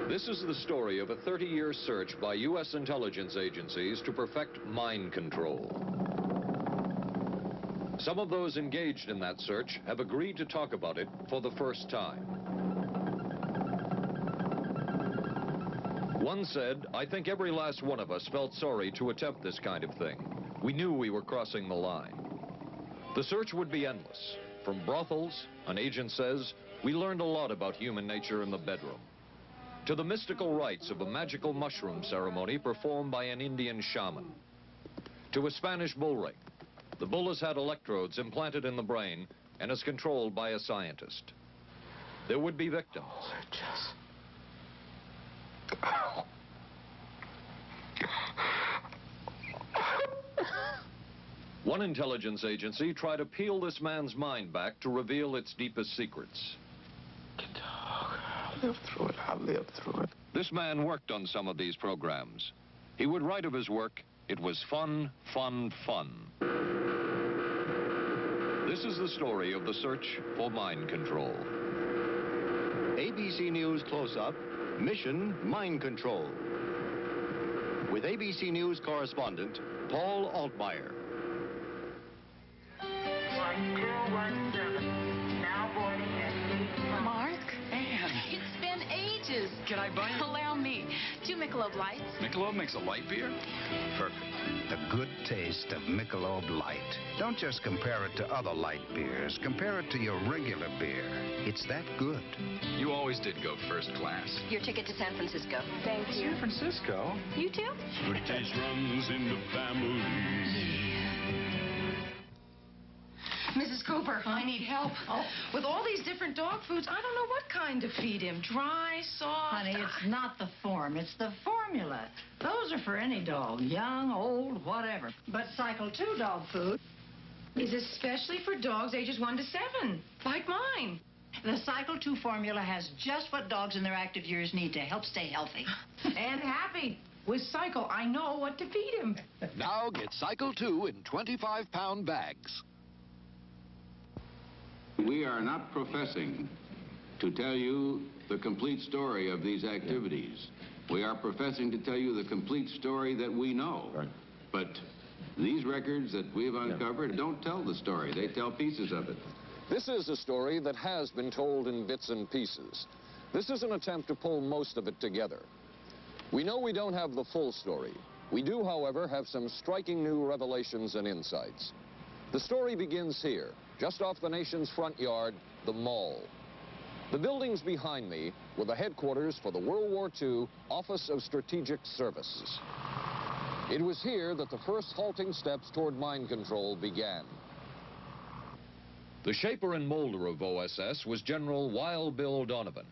This is the story of a 30-year search by U.S. intelligence agencies to perfect mind control. Some of those engaged in that search have agreed to talk about it for the first time. One said, "I think every last one of us felt sorry to attempt this kind of thing. We knew we were crossing the line." The search would be endless. From brothels, an agent says, we learned a lot about human nature in the bedroom, to the mystical rites of a magical mushroom ceremony performed by an Indian shaman, to a Spanish bull ring. The bull has had electrodes implanted in the brain and is controlled by a scientist. There would be victims. One intelligence agency tried to peel this man's mind back to reveal its deepest secrets. I'll live through it. I'll live through it. This man worked on some of these programs. He would write of his work, "It was fun, fun, fun." This is the story of the search for mind control. ABC News Close-Up, Mission Mind Control. With ABC News correspondent Paul Altmaier. 1217, now boarding at 8. Mark? Anne. It's been ages. Can I buy you? Allow me. 2 Michelob Lights. Michelob makes a light beer? Perfect. The good taste of Michelob Light. Don't just compare it to other light beers. Compare it to your regular beer. It's that good. You always did go first class. Your ticket to San Francisco. Thank you. San Francisco? You too? Good taste runs in the family. Mrs. Cooper, I need help. Oh. With all these different dog foods, I don't know what kind to feed him. Dry, soft. Honey, it's not the form, it's the formula. Those are for any dog, young, old, whatever. But Cycle 2 dog food is especially for dogs ages 1 to 7, like mine. The Cycle 2 formula has just what dogs in their active years need to help stay healthy. And happy. With Cycle, I know what to feed him. Now get Cycle 2 in 25-pound bags. We are not professing to tell you the complete story of these activities. We are professing to tell you the complete story that we know. Right. But these records that we've uncovered don't tell the story. They tell pieces of it. This is a story that has been told in bits and pieces. This is an attempt to pull most of it together. We know we don't have the full story. We do, however, have some striking new revelations and insights. The story begins here, just off the nation's front yard, the Mall. The buildings behind me were the headquarters for the World War II Office of Strategic Services. It was here that the first halting steps toward mind control began. The shaper and molder of OSS was General Wild Bill Donovan.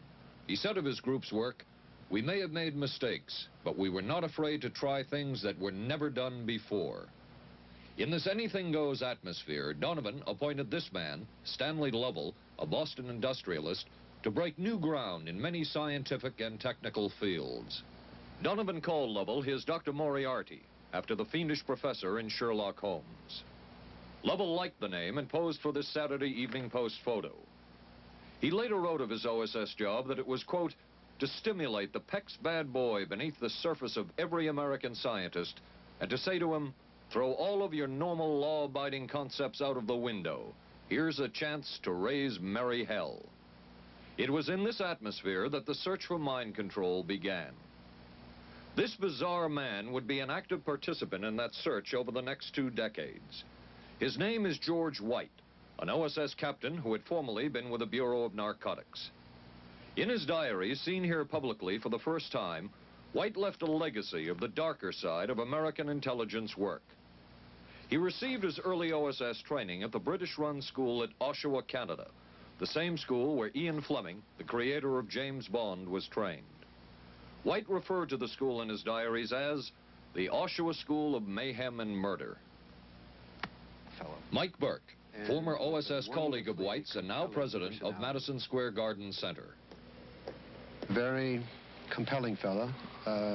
He said of his group's work, "We may have made mistakes, but we were not afraid to try things that were never done before." In this anything-goes atmosphere, Donovan appointed this man, Stanley Lovell, a Boston industrialist, to break new ground in many scientific and technical fields. Donovan called Lovell his Dr. Moriarty, after the fiendish professor in Sherlock Holmes. Lovell liked the name and posed for this Saturday Evening Post photo. He later wrote of his OSS job that it was, quote, to stimulate the PEC's bad boy beneath the surface of every American scientist and to say to him, throw all of your normal law-abiding concepts out of the window. Here's a chance to raise merry hell. It was in this atmosphere that the search for mind control began. This bizarre man would be an active participant in that search over the next 2 decades. His name is George White, an OSS captain who had formerly been with the Bureau of Narcotics. In his diary, seen here publicly for the first time, White left a legacy of the darker side of American intelligence work. He received his early OSS training at the British-run school at Oshawa, Canada, the same school where Ian Fleming, the creator of James Bond, was trained. White referred to the school in his diaries as the Oshawa School of Mayhem and Murder. Mike Burke, former OSS colleague of White's and now president of Madison Square Garden Center. Very compelling fellow,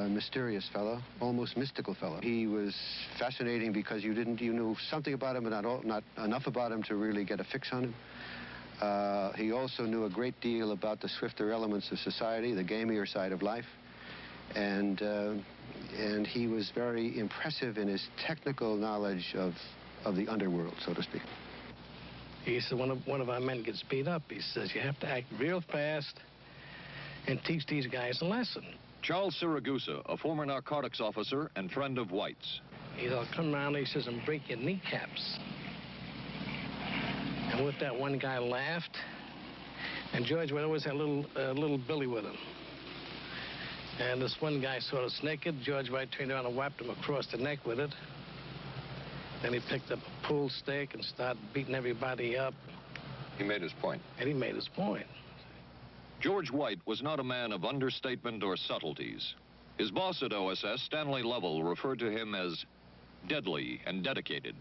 mysterious fellow, almost mystical fellow. He was fascinating because you knew something about him, but not enough about him to really get a fix on him. He also knew a great deal about the swifter elements of society, the gamier side of life. And he was very impressive in his technical knowledge of the underworld, so to speak. He said, one of our men gets beat up. He says, you have to act real fast and teach these guys a lesson. Charles Siragusa, a former narcotics officer and friend of White's. He'll come around, he says, and break your kneecaps. And with that, one guy laughed, and George would always have little Billy with him. And this one guy sort of naked. George White turned around and whapped him across the neck with it. Then he picked up a pool stick and started beating everybody up. He made his point. And he made his point. George White was not a man of understatement or subtleties. His boss at OSS, Stanley Lovell, referred to him as deadly and dedicated.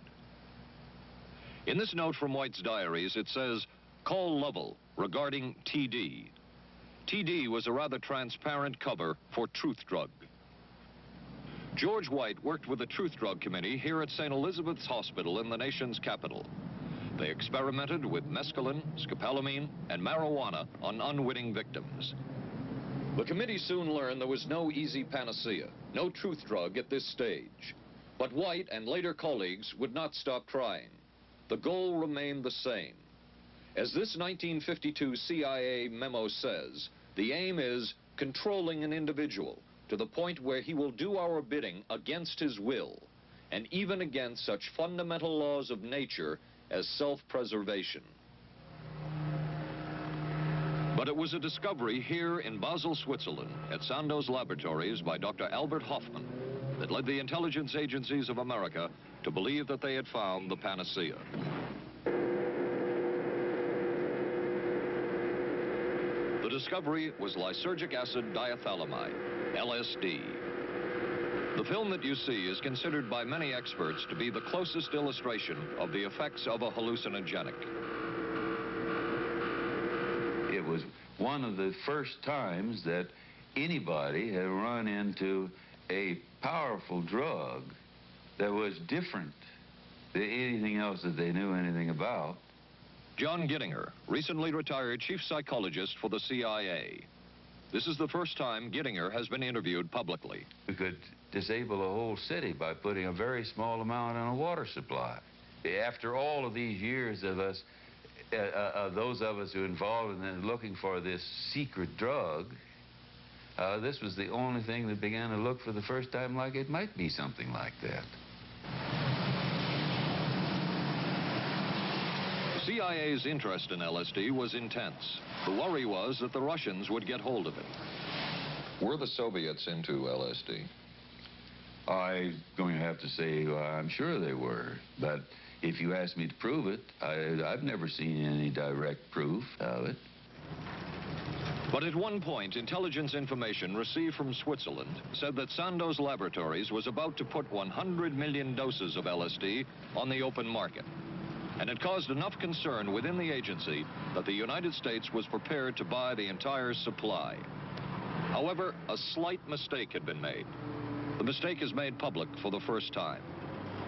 In this note from White's diaries, it says, call Lovell regarding TD. TD was a rather transparent cover for Truth Drug. George White worked with the Truth Drug Committee here at St. Elizabeth's Hospital in the nation's capital. They experimented with mescaline, scopolamine, and marijuana on unwitting victims. The committee soon learned there was no easy panacea, no truth drug at this stage. But White and later colleagues would not stop trying. The goal remained the same. As this 1952 CIA memo says, the aim is controlling an individual to the point where he will do our bidding against his will, and even against such fundamental laws of nature as self-preservation. But it was a discovery here in Basel, Switzerland, at Sandoz Laboratories by Dr. Albert Hoffman that led the intelligence agencies of America to believe that they had found the panacea. The discovery was lysergic acid diethylamide, LSD. The film that you see is considered by many experts to be the closest illustration of the effects of a hallucinogenic. It was one of the first times that anybody had run into a powerful drug that was different than anything else that they knew anything about. John Gittinger, recently retired chief psychologist for the CIA. This is the first time Gittinger has been interviewed publicly. We could disable a whole city by putting a very small amount on a water supply. After all of these years of us, those of us who were involved in looking for this secret drug, this was the only thing that began to look for the first time like it might be something like that. The CIA's interest in LSD was intense. The worry was that the Russians would get hold of it. Were the Soviets into LSD? I'm going to have to say I'm sure they were, but if you ask me to prove it, I've never seen any direct proof of it. But at one point, intelligence information received from Switzerland said that Sandoz Laboratories was about to put 100 million doses of LSD on the open market. And it caused enough concern within the agency that the United States was prepared to buy the entire supply. However, a slight mistake had been made. The mistake is made public for the first time.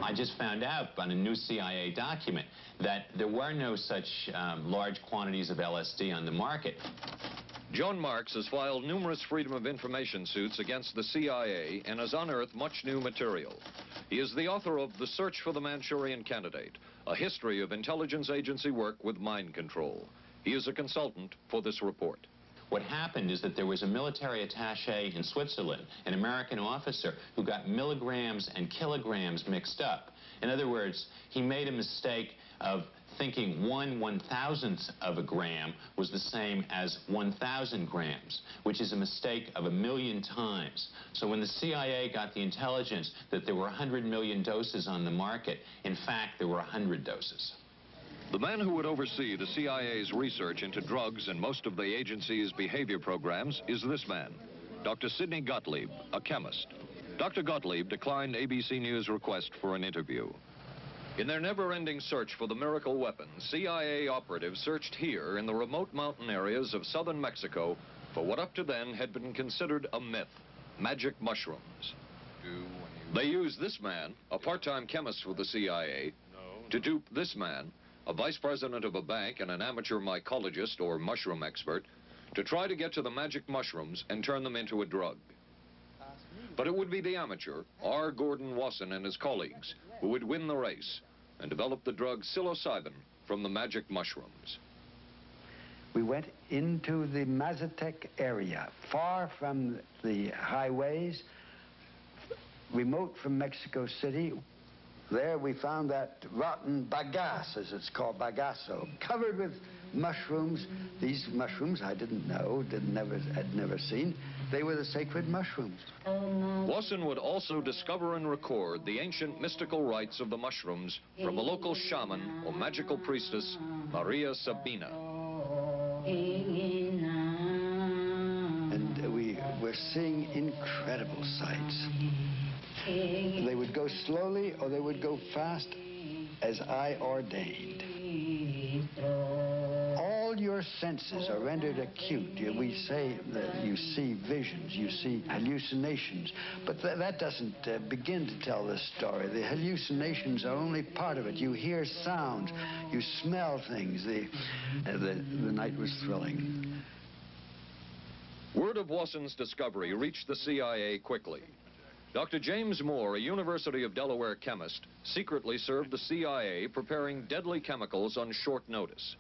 I just found out on a new CIA document that there were no such large quantities of LSD on the market. John Marks has filed numerous Freedom of Information suits against the CIA and has unearthed much new material. He is the author of The Search for the Manchurian Candidate, a history of intelligence agency work with mind control. He is a consultant for this report. What happened is that there was a military attaché in Switzerland, an American officer, who got milligrams and kilograms mixed up. In other words, he made a mistake of thinking 1/1000th of a gram was the same as 1,000 grams, which is a mistake of 1,000,000 times. So when the CIA got the intelligence that there were 100 million doses on the market, in fact, there were 100 doses. The man who would oversee the CIA's research into drugs and most of the agency's behavior programs is this man, Dr. Sidney Gottlieb, a chemist. Dr. Gottlieb declined ABC News' request for an interview. In their never-ending search for the miracle weapon, CIA operatives searched here in the remote mountain areas of southern Mexico for what up to then had been considered a myth, magic mushrooms. They used this man, a part-time chemist for the CIA, to dupe this man, a vice president of a bank, and an amateur mycologist or mushroom expert to try to get to the magic mushrooms and turn them into a drug. But it would be the amateur, R. Gordon Wasson and his colleagues, who would win the race and develop the drug psilocybin from the magic mushrooms. We went into the Mazatec area, far from the highways, remote from Mexico City. There we found that rotten bagasse, as it's called, bagasso, covered with mushrooms. These mushrooms I didn't know, had never seen. They were the sacred mushrooms. Wasson would also discover and record the ancient mystical rites of the mushrooms from a local shaman or magical priestess, Maria Sabina. And we were seeing incredible sights. They would go slowly or they would go fast as I ordained. All your senses are rendered acute. We say that you see visions, you see hallucinations, but that doesn't begin to tell the story. The hallucinations are only part of it. You hear sounds, you smell things. The night was thrilling. Word of Wasson's discovery reached the CIA quickly. Dr. James Moore, a University of Delaware chemist, secretly served the CIA preparing deadly chemicals on short notice.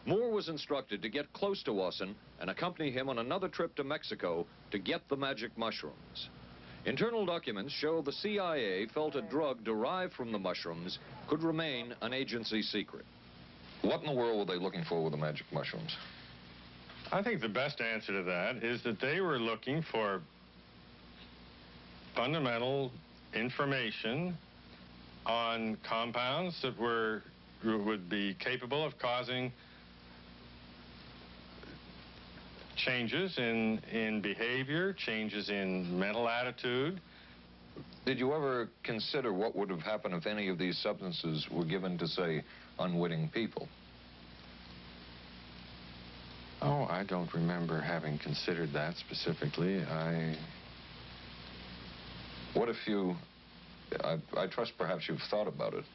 Moore was instructed to get close to Wasson and accompany him on another trip to Mexico to get the magic mushrooms. Internal documents show the CIA felt a drug derived from the mushrooms could remain an agency secret. What in the world were they looking for with the magic mushrooms? I think the best answer to that is that they were looking for fundamental information on compounds that would be capable of causing changes in behavior, changes in mental attitude. Did you ever consider what would have happened if any of these substances were given to, say, unwitting people? Oh, I don't remember having considered that specifically. What if you... I trust perhaps you've thought about it.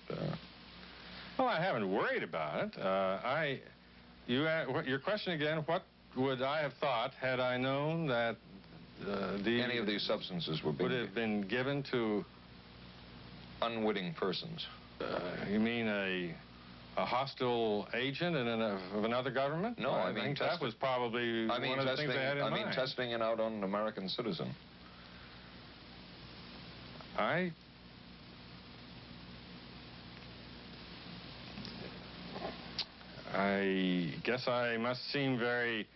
Well, I haven't worried about it. Your question again, what would I have thought had I known that any of these substances would have been given to unwitting persons? You mean a hostile agent of another government? No, I mean that was probably one of the things they had in mind. I mean testing it out on an American citizen. I guess I must seem very,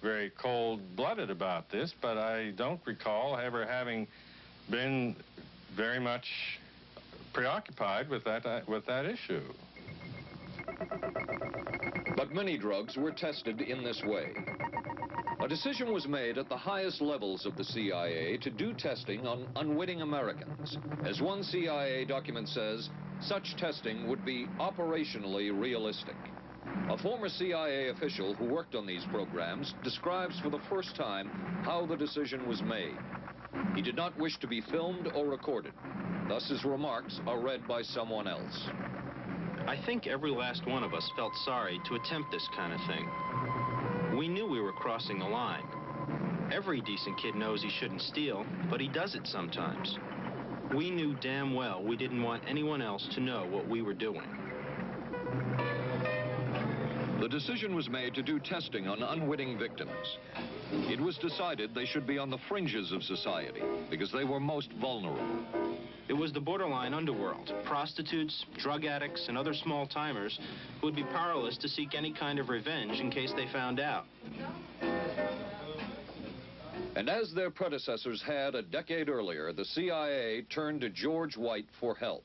very cold-blooded about this, but I don't recall ever having been very much preoccupied with that issue. But many drugs were tested in this way. A decision was made at the highest levels of the CIA to do testing on unwitting Americans. As one CIA document says, such testing would be operationally realistic. A former CIA official who worked on these programs describes for the first time how the decision was made. He did not wish to be filmed or recorded. Thus his remarks are read by someone else. I think every last one of us felt sorry to attempt this kind of thing. We knew we were crossing the line. Every decent kid knows he shouldn't steal, but he does it sometimes. We knew damn well we didn't want anyone else to know what we were doing. The decision was made to do testing on unwitting victims. It was decided they should be on the fringes of society because they were most vulnerable. It was the borderline underworld, prostitutes, drug addicts, and other small-timers who would be powerless to seek any kind of revenge in case they found out. And as their predecessors had a decade earlier, the CIA turned to George White for help.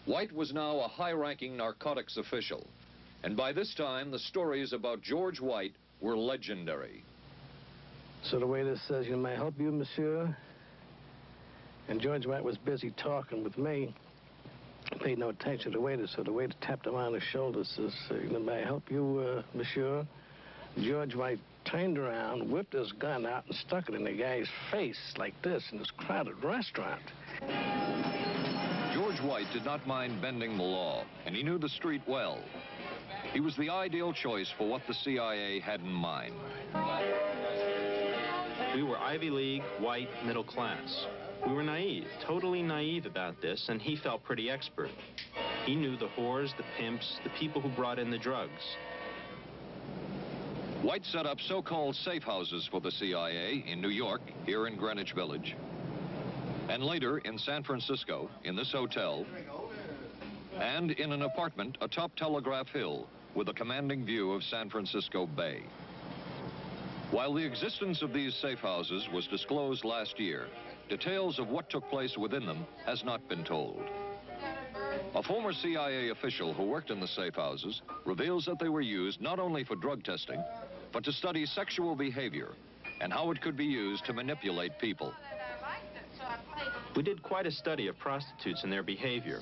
White was now a high-ranking narcotics official, and by this time, the stories about George White were legendary. So the waiter says, "You may help you, monsieur?" And George White was busy talking with me. I paid no attention to the waiter, so the waiter tapped him on the shoulder and says, "May I help you, monsieur?" George White turned around, whipped his gun out, and stuck it in the guy's face like this in this crowded restaurant. George White did not mind bending the law, and he knew the street well. He was the ideal choice for what the CIA had in mind. We were Ivy League, white, middle class. We were naive, totally naive about this, and he felt pretty expert. He knew the whores, the pimps, the people who brought in the drugs. White set up so-called safe houses for the CIA in New York, here in Greenwich Village, and later in San Francisco, in this hotel, and in an apartment atop Telegraph Hill with a commanding view of San Francisco Bay. While the existence of these safe houses was disclosed last year, details of what took place within them has not been told. A former CIA official who worked in the safe houses reveals that they were used not only for drug testing, but to study sexual behavior and how it could be used to manipulate people. We did quite a study of prostitutes and their behavior.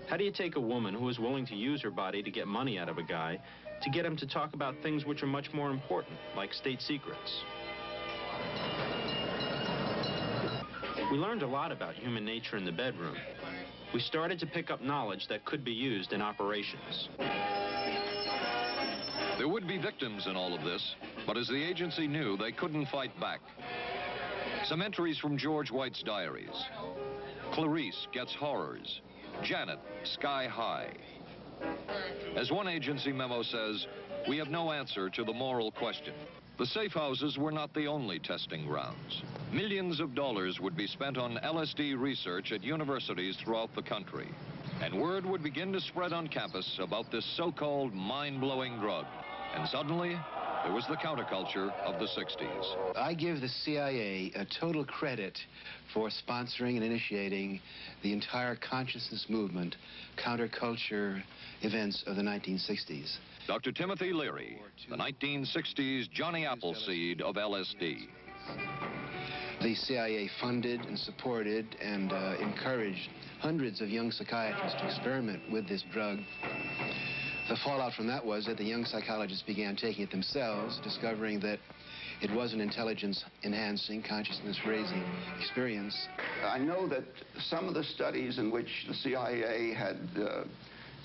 How do you take a woman who is willing to use her body to get money out of a guy to get him to talk about things which are much more important, like state secrets? We learned a lot about human nature in the bedroom. We started to pick up knowledge that could be used in operations. There would be victims in all of this, but as the agency knew, they couldn't fight back. Some entries from George White's diaries. Clarice gets horrors. Janet, sky high. As one agency memo says, we have no answer to the moral question. The safe houses were not the only testing grounds. Millions of dollars would be spent on LSD research at universities throughout the country. And word would begin to spread on campus about this so-called mind-blowing drug. And suddenly, there was the counterculture of the 60s. I give the CIA a total credit for sponsoring and initiating the entire consciousness movement, counterculture events of the 1960s. Dr. Timothy Leary, the 1960s Johnny Appleseed of LSD. The CIA funded and supported and encouraged hundreds of young psychiatrists to experiment with this drug. The fallout from that was that the young psychologists began taking it themselves, discovering that it was an intelligence-enhancing, consciousness-raising experience. I know that some of the studies in which the CIA had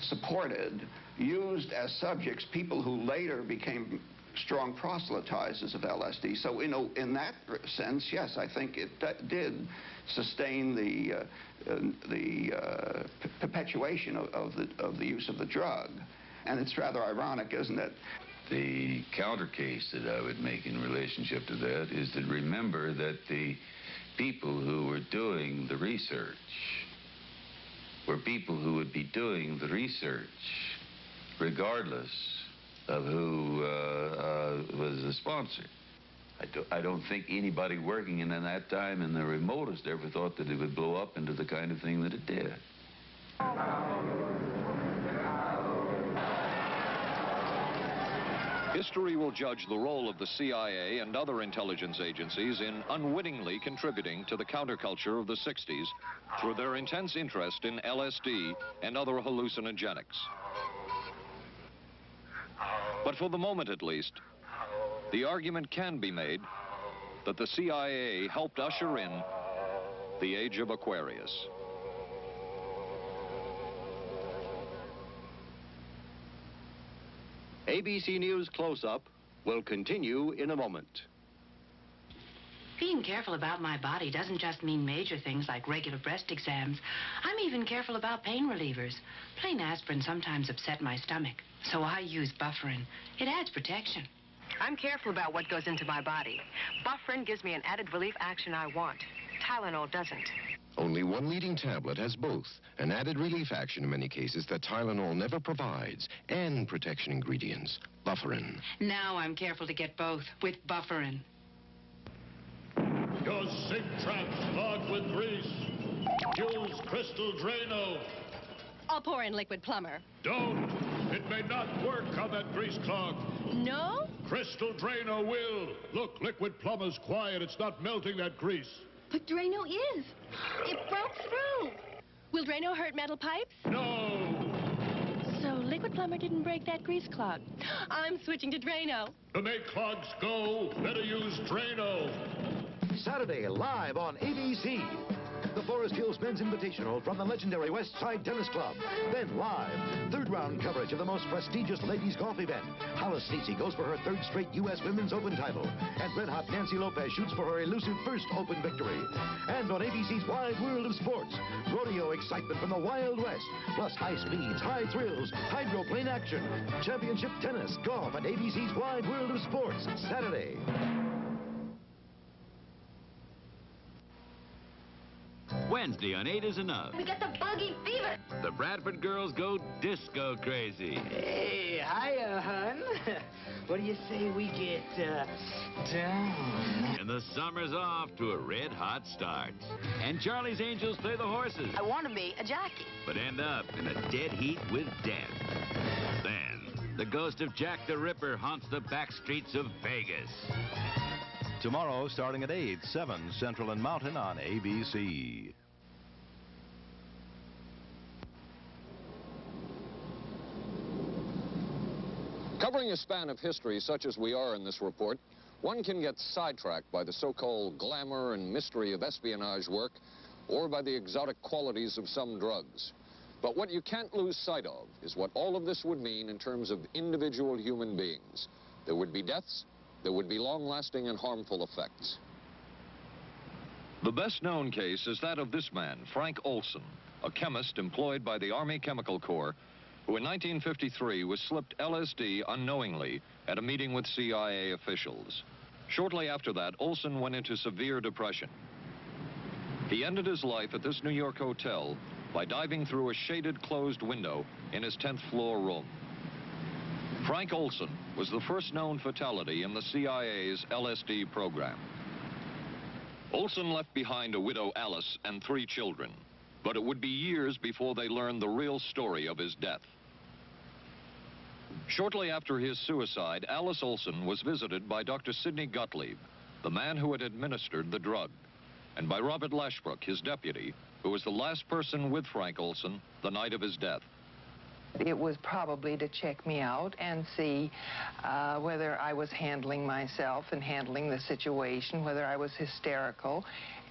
supported used as subjects people who later became strong proselytizers of LSD. So, in that sense, yes, I think it did sustain the perpetuation of the use of the drug. And it's rather ironic, isn't it? The counter case that I would make in relationship to that is to remember that the people who were doing the research were people who would be doing the research regardless of who was the sponsor. I don't think anybody working in that time in the remotest ever thought that it would blow up into the kind of thing that it did. History will judge the role of the CIA and other intelligence agencies in unwittingly contributing to the counterculture of the 60s through their intense interest in LSD and other hallucinogenics. But for the moment, at least, the argument can be made that the CIA helped usher in the age of Aquarius. ABC News Close-Up will continue in a moment. Being careful about my body doesn't just mean major things like regular breast exams. I'm even careful about pain relievers. Plain aspirin sometimes upset my stomach, so I use Bufferin. It adds protection. I'm careful about what goes into my body. Bufferin gives me an added relief action I want. Tylenol doesn't. Only one leading tablet has both, an added relief action in many cases that Tylenol never provides, and protection ingredients, Bufferin. Now I'm careful to get both with Bufferin. Your sink trap's clogged with grease. Use Crystal Drano. I'll pour in liquid plumber. Don't. It may not work on that grease clog. No? Crystal Drano will. Look, liquid plumber's quiet. It's not melting that grease. But Drano is. It broke through. Will Drano hurt metal pipes? No. So liquid plumber didn't break that grease clog. I'm switching to Drano. To make clogs go, better use Drano. Saturday, live on ABC. the Forest Hills Men's Invitational from the legendary West Side Tennis Club. Then live, third round coverage of the most prestigious ladies golf event. Hollis Stacey goes for her third straight U.S. Women's Open title. And red-hot Nancy Lopez shoots for her elusive first Open victory. And on ABC's Wide World of Sports, rodeo excitement from the Wild West, plus high speeds, high thrills, hydroplane action, championship tennis, golf, and ABC's Wide World of Sports, Saturday. Wednesday on 8 is Enough. We got the buggy fever. The Bradford girls go disco crazy. Hey, hiya, hun. What do you say we get, down? And the summer's off to a red-hot start. And Charlie's Angels play the horses. I want to be a jockey. But end up in a dead heat with death. Then, the ghost of Jack the Ripper haunts the back streets of Vegas. Tomorrow, starting at 8, 7 Central and Mountain on ABC. Covering a span of history such as we are in this report, one can get sidetracked by the so-called glamour and mystery of espionage work or by the exotic qualities of some drugs. But what you can't lose sight of is what all of this would mean in terms of individual human beings. There would be deaths, there would be long-lasting and harmful effects. The best-known case is that of this man, Frank Olson, a chemist employed by the Army Chemical Corps, who in 1953 was slipped LSD unknowingly at a meeting with CIA officials. Shortly after that, Olson went into severe depression. He ended his life at this New York hotel by diving through a shaded closed window in his 10th floor room. Frank Olson was the first known fatality in the CIA's LSD program. Olson left behind a widow, Alice, and 3 children, but it would be years before they learned the real story of his death. Shortly after his suicide, Alice Olson was visited by Dr. Sidney Gottlieb, the man who had administered the drug, and by Robert Lashbrook, his deputy, who was the last person with Frank Olson the night of his death. It was probably to check me out and see whether I was handling myself and handling the situation, whether I was hysterical.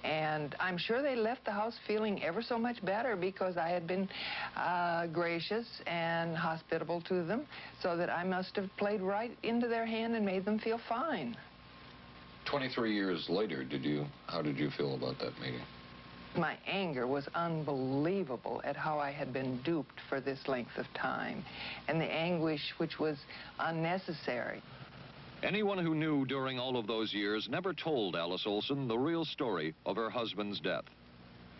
And I'm sure they left the house feeling ever so much better because I had been gracious and hospitable to them, so that I must have played right into their hand and made them feel fine. 23 years later, how did you feel about that meeting? My anger was unbelievable at how I had been duped for this length of time, and the anguish which was unnecessary. Anyone who knew during all of those years never told Alice Olson the real story of her husband's death.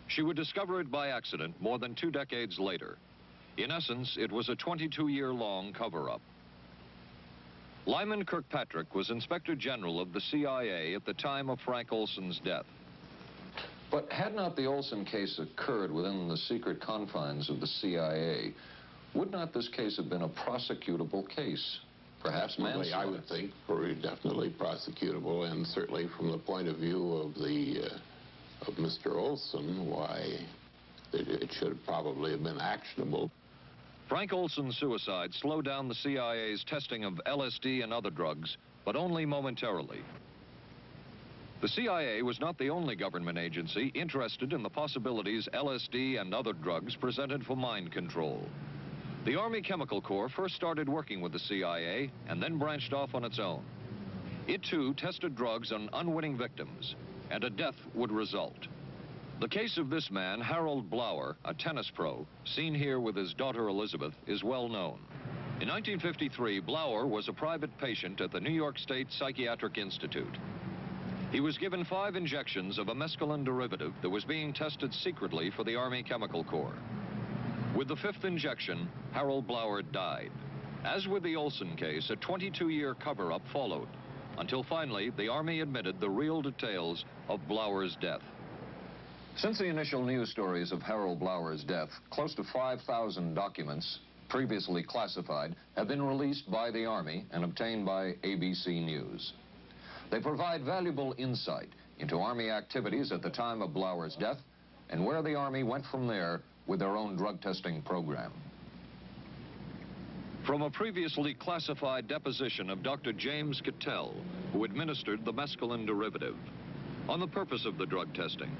She would discover it by accident more than 2 decades later. In essence, it was a 22-year-long cover-up. Lyman Kirkpatrick was Inspector General of the CIA at the time of Frank Olson's death. But had not the Olson case occurred within the secret confines of the CIA, would not this case have been a prosecutable case? Perhaps manslaughter? I would think definitely prosecutable, and certainly from the point of view of Mr. Olson, why it should probably have been actionable. Frank Olson's suicide slowed down the CIA's testing of LSD and other drugs, but only momentarily. The CIA was not the only government agency interested in the possibilities LSD and other drugs presented for mind control. The Army Chemical Corps first started working with the CIA and then branched off on its own. It, too, tested drugs on unwitting victims, and a death would result. The case of this man, Harold Blower, a tennis pro, seen here with his daughter Elizabeth, is well known. In 1953, Blower was a private patient at the New York State Psychiatric Institute. He was given 5 injections of a mescaline derivative that was being tested secretly for the Army Chemical Corps. With the 5th injection, Harold Blower died. As with the Olson case, a 22-year cover-up followed, until finally the Army admitted the real details of Blower's death. Since the initial news stories of Harold Blower's death, close to 5,000 documents, previously classified, have been released by the Army and obtained by ABC News. They provide valuable insight into Army activities at the time of Blower's death and where the Army went from there with their own drug testing program. From a previously classified deposition of Dr. James Cattell, who administered the mescaline derivative, on the purpose of the drug testing,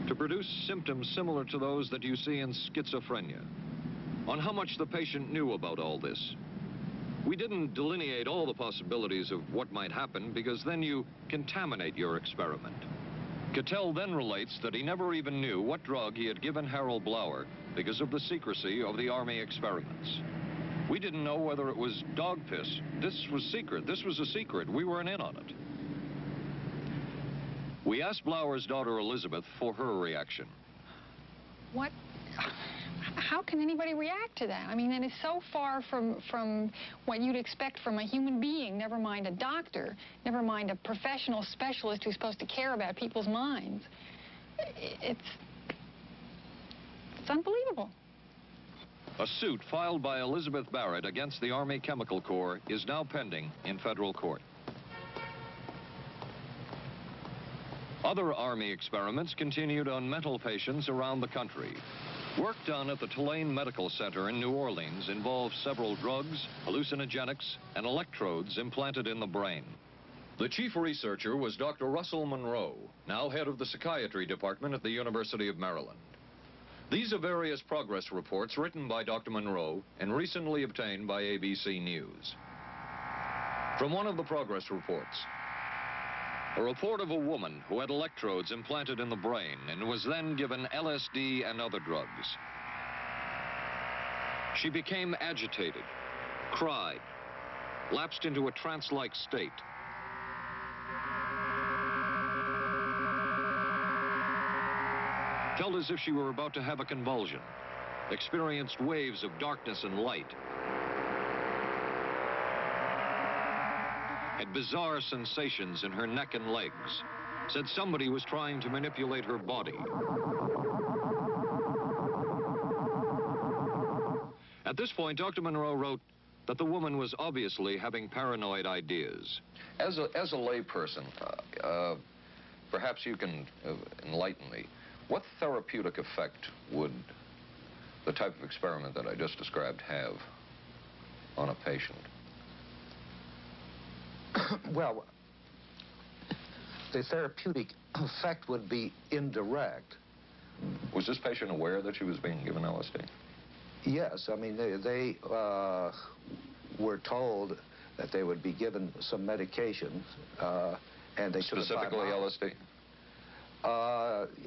to produce symptoms similar to those that you see in schizophrenia. On how much the patient knew about all this. We didn't delineate all the possibilities of what might happen because then you contaminate your experiment. Cattell then relates that he never even knew what drug he had given Harold Blauer because of the secrecy of the Army experiments. We didn't know whether it was dog piss. This was secret. This was a secret. We weren't in on it. We asked Blauer's daughter Elizabeth for her reaction. What? How can anybody react to that? I mean, that is so far from what you'd expect from a human being, never mind a doctor, never mind a professional specialist who's supposed to care about people's minds. It's unbelievable. A suit filed by Elizabeth Barrett against the Army Chemical Corps is now pending in federal court. Other Army experiments continued on mental patients around the country. Work done at the Tulane Medical Center in New Orleans involved several drugs, hallucinogenics, and electrodes implanted in the brain. The chief researcher was Dr. Russell Monroe, now head of the psychiatry department at the University of Maryland. These are various progress reports written by Dr. Monroe and recently obtained by ABC News. From one of the progress reports, a report of a woman who had electrodes implanted in the brain and was then given LSD and other drugs. She became agitated, cried, lapsed into a trance-like state. Felt as if she were about to have a convulsion, experienced waves of darkness and light, had bizarre sensations in her neck and legs, said somebody was trying to manipulate her body. At this point, Dr. Monroe wrote that the woman was obviously having paranoid ideas. As a layperson, perhaps you can enlighten me. What therapeutic effect would the type of experiment that I just described have on a patient? Well, the therapeutic effect would be indirect. Was this patient aware that she was being given LSD? Yes, I mean, they were told that they would be given some medication, and they took specifically LSD?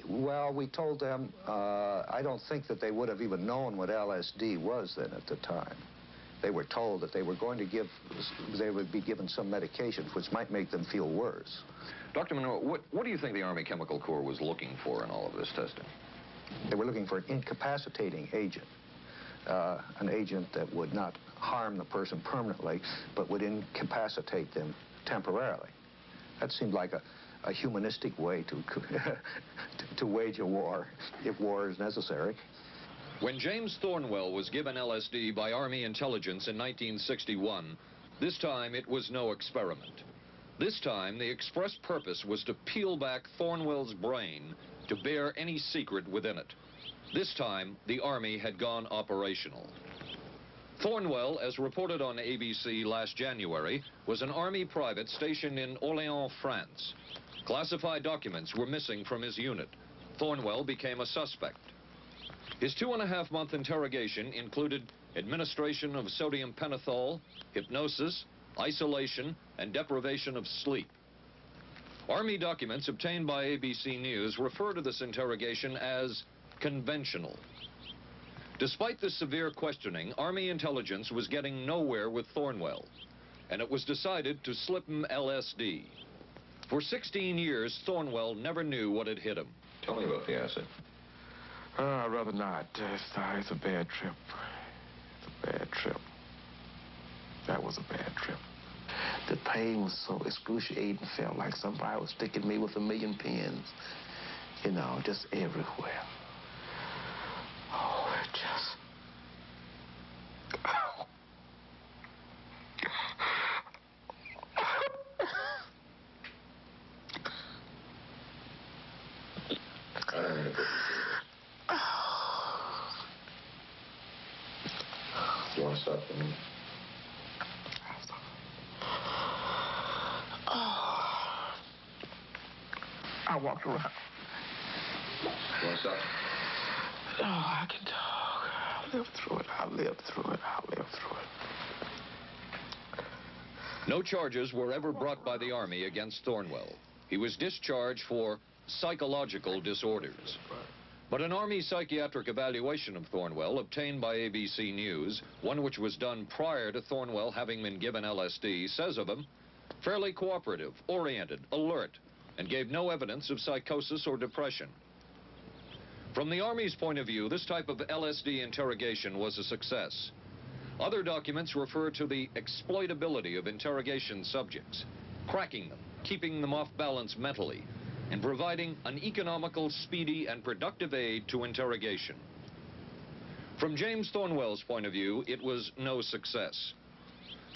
Well, we told them, I don't think that they would have even known what LSD was then at the time. They were told that they were going to they would be given some medications which might make them feel worse. Dr. Monroe, what do you think the Army Chemical Corps was looking for in all of this testing? They were looking for an incapacitating agent, an agent that would not harm the person permanently, but would incapacitate them temporarily. That seemed like a humanistic way to wage a war, if war is necessary. When James Thornwell was given LSD by Army intelligence in 1961, this time it was no experiment. This time, the express purpose was to peel back Thornwell's brain to bear any secret within it. This time, the Army had gone operational. Thornwell, as reported on ABC last January, was an Army private stationed in Orléans, France. Classified documents were missing from his unit. Thornwell became a suspect. His 2.5-month interrogation included administration of sodium pentothal, hypnosis, isolation, and deprivation of sleep. Army documents obtained by ABC News refer to this interrogation as conventional. Despite the severe questioning, Army intelligence was getting nowhere with Thornwell, and it was decided to slip him LSD. For 16 years, Thornwell never knew what had hit him. Tell me about the acid. I'd rather not. It's a bad trip. It's a bad trip. That was a bad trip. The pain was so excruciating. Felt like somebody was sticking me with 1,000,000 pins. You know, just everywhere. Oh, it just... Do you want to stop for a minute? I walked around. What's up? Oh, I can talk. I'll live through it. I'll live through it. I'll live through it. No charges were ever brought by the Army against Thornwell. He was discharged for psychological disorders. But an Army psychiatric evaluation of Thornwell obtained by ABC News, one which was done prior to Thornwell having been given LSD, says of him, fairly cooperative, oriented, alert, and gave no evidence of psychosis or depression. From the Army's point of view, this type of LSD interrogation was a success. Other documents refer to the exploitability of interrogation subjects, cracking them, keeping them off balance mentally, and providing an economical, speedy, and productive aid to interrogation. From James Thornwell's point of view, it was no success.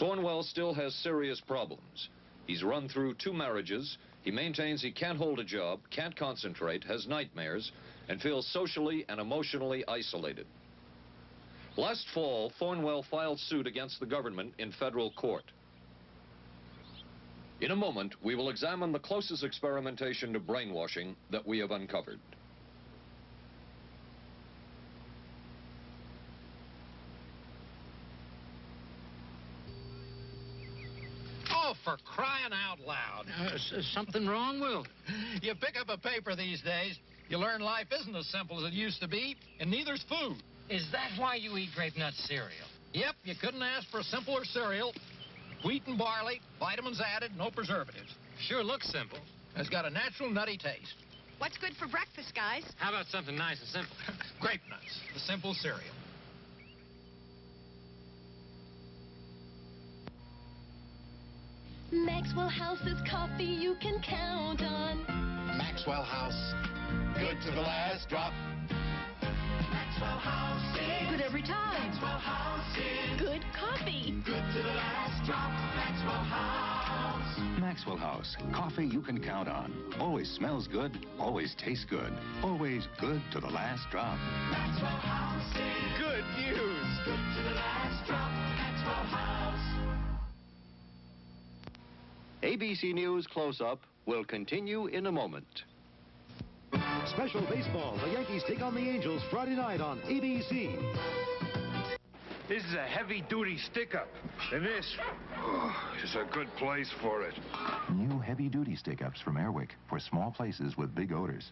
Thornwell still has serious problems. He's run through 2 marriages. He maintains he can't hold a job, can't concentrate, has nightmares, and feels socially and emotionally isolated. Last fall, Thornwell filed suit against the government in federal court. In a moment, we will examine the closest experimentation to brainwashing that we have uncovered. Oh, for crying out loud. Something wrong, Will? You pick up a paper these days, you learn life isn't as simple as it used to be, and neither's food. Is that why you eat grape nut cereal? Yep, you couldn't ask for a simpler cereal. Wheat and barley, vitamins added, no preservatives. Sure looks simple. It's got a natural nutty taste. What's good for breakfast, guys? How about something nice and simple? Grape nuts, the simple cereal. Maxwell House's coffee you can count on. Maxwell House. Good to the last drop. Maxwell House is good every time. Maxwell House is good coffee. Good to the last drop. Maxwell House. Maxwell House, coffee you can count on. Always smells good, always tastes good, always good to the last drop. Maxwell House is good news. Good to the last drop. Maxwell House. ABC News Close-Up will continue in a moment. Special baseball. The Yankees take on the Angels Friday night on ABC. This is a heavy-duty stick-up, and this is a good place for it. New heavy-duty stick-ups from Airwick for small places with big odors.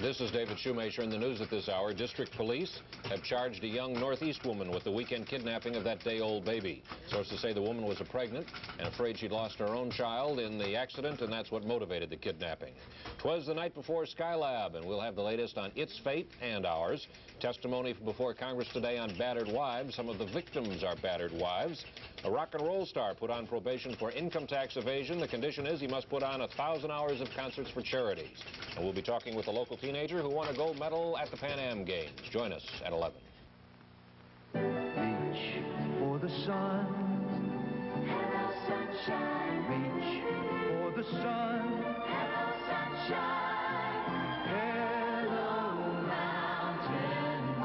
This is David Shoemaker in the news at this hour. District police have charged a young Northeast woman with the weekend kidnapping of that day-old baby. Sources say the woman was pregnant and afraid she'd lost her own child in the accident, and that's what motivated the kidnapping. 'Twas the night before Skylab, and we'll have the latest on its fate and ours. Testimony before Congress today on battered wives. Some of the victims are battered wives. A rock and roll star put on probation for income tax evasion. The condition is he must put on 1,000 hours of concerts for charities. And we'll be talking with a local teenager who won a gold medal at the Pan Am Games. Join us at 11. Reach for the sun. Hello, sunshine. Reach for the sun. Hello, sunshine. Hello, Mountain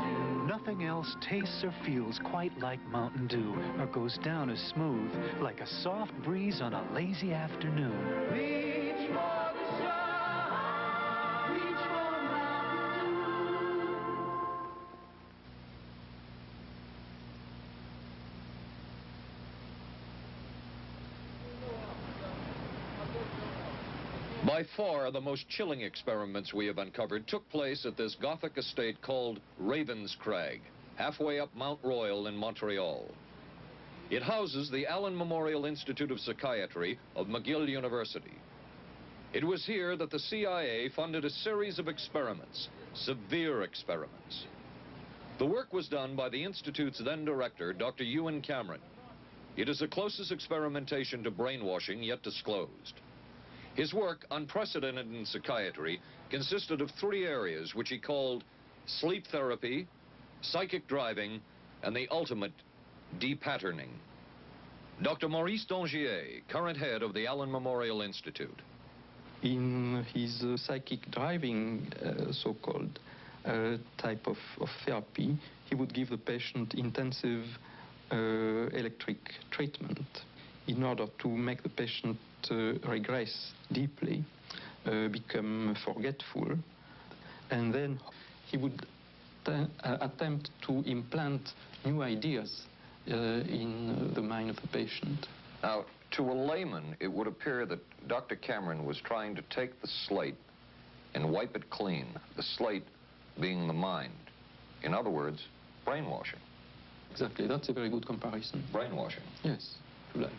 Dew. Nothing else tastes or feels quite like Mountain Dew, or goes down as smooth like a soft breeze on a lazy afternoon. Reach for the sun. Reach for Mountain Dew. By far, the most chilling experiments we have uncovered took place at this Gothic estate called Ravenscrag, halfway up Mount Royal in Montreal. It houses the Allen Memorial Institute of Psychiatry of McGill University. It was here that the CIA funded a series of experiments, severe experiments. The work was done by the Institute's then director, Dr. Ewan Cameron. It is the closest experimentation to brainwashing yet disclosed. His work, unprecedented in psychiatry, consisted of 3 areas which he called sleep therapy, psychic driving, and the ultimate depatterning. Dr. Maurice Dongier, current head of the Allen Memorial Institute. In his psychic driving, so-called type of therapy, he would give the patient intensive electric treatment in order to make the patient regress deeply, become forgetful. and then he would attempt to implant new ideas in the mind of the patient. Now, to a layman, it would appear that Dr. Cameron was trying to take the slate and wipe it clean, the slate being the mind. In other words, brainwashing. Exactly, that's a very good comparison. Brainwashing. Yes, to life.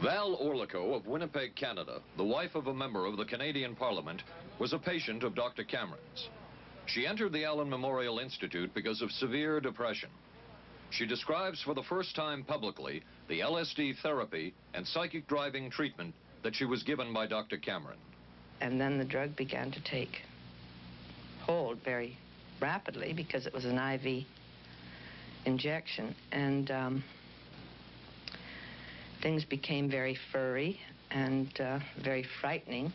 Val Orlico of Winnipeg, Canada, the wife of a member of the Canadian Parliament, was a patient of Dr. Cameron's. She entered the Allen Memorial Institute because of severe depression. She describes for the first time publicly the LSD therapy and psychic driving treatment that she was given by Dr. Cameron. And then the drug began to take hold very rapidly because it was an IV injection. And things became very furry and very frightening,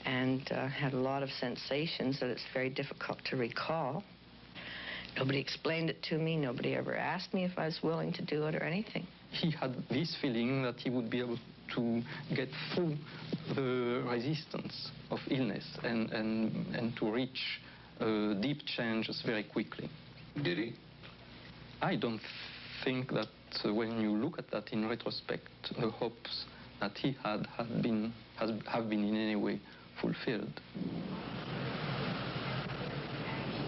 and had a lot of sensations that it's very difficult to recall. Nobody explained it to me. Nobody ever asked me if I was willing to do it or anything. He had this feeling that he would be able to get through the resistance of illness and to reach deep changes very quickly. Did he? I don't think that when you look at that in retrospect, the hopes that he had have been in any way fulfilled.